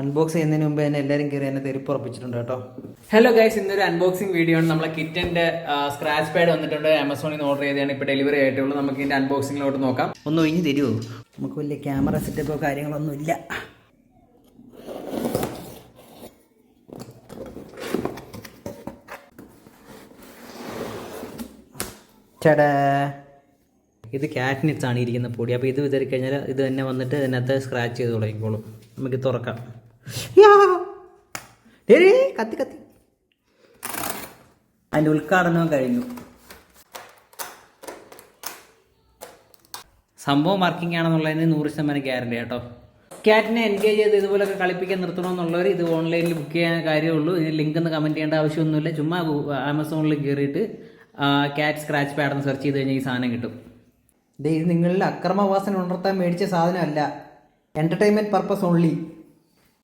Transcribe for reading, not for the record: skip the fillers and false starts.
Unbox ചെയ്യുന്നതിന് മുമ്പ് തന്നെ എല്ലാവരും കയറി എന്നെ തെരുപ്പുറപ്പിച്ചിട്ടുണ്ട് കേട്ടോ. ഹലോ ഗൈസ്, ഇന്നൊരു അൺബോക്സിംഗ് വീഡിയോ ആണ്. നമ്മളെ കിറ്റന്റെ സ്ക്രാച്ച് പാഡ് വന്നിട്ടുണ്ട്. ആമസോണിൽ നിന്ന് ഓർഡർ ചെയ്താണ്, ഇപ്പോൾ ഡെലിവറി ആയിട്ടുള്ളൂ. നമുക്ക് ഇതിന്റെ അൺബോക്സിംഗിലോട്ട് നോക്കാം. ഒന്ന് ഒഴിഞ്ഞ് തരുമോ? നമുക്ക് വലിയ ക്യാമറ സെറ്റപ്പോ കാര്യങ്ങളൊന്നും ഇല്ല. ചേടാ, ഇത് കാറ്റ്നിറ്റ്സ് ആണ് ഇരിക്കുന്ന പൊടി. അപ്പോൾ ഇത് വിതറി കഴിഞ്ഞാൽ ഇത് തന്നെ വന്നിട്ട് ഇതിനകത്ത് സ്ക്രാച്ച് ചെയ്ത് തുടങ്ങിക്കോളും. നമുക്ക് തുറക്കാം. കത്തി കത്തി. അതിൻ്റെ ഉദ്ഘാടനവും കഴിഞ്ഞു. സംഭവം വർക്കിംഗ് ആണെന്നുള്ളതിന് 100% ഗ്യാരണ്ടി കേട്ടോ. ക്യാറ്റിനെ എൻഗേജ് ചെയ്ത് ഇതുപോലൊക്കെ കളിപ്പിക്കാൻ നിർത്തണമെന്നുള്ളവർ ഇത് ഓൺലൈനിൽ ബുക്ക് ചെയ്യാൻ കാര്യമുള്ളൂ. ഇതിന് ലിങ്ക് ഒന്ന് കമൻറ്റ് ചെയ്യേണ്ട ആവശ്യമൊന്നുമില്ല. ചുമ്മാ ആമസോണിൽ കയറിയിട്ട് ക്യാറ്റ് സ്ക്രാച്ച് പാഡ് എന്ന് സെർച്ച് ചെയ്ത് കഴിഞ്ഞാൽ ഈ സാധനം കിട്ടും. ഇത് നിങ്ങളിൽ അക്രമവാസന ഉണർത്താൻ മേടിച്ച സാധനമല്ല, എൻ്റർടൈൻമെൻറ്റ് പർപ്പസ് ഓൺലി.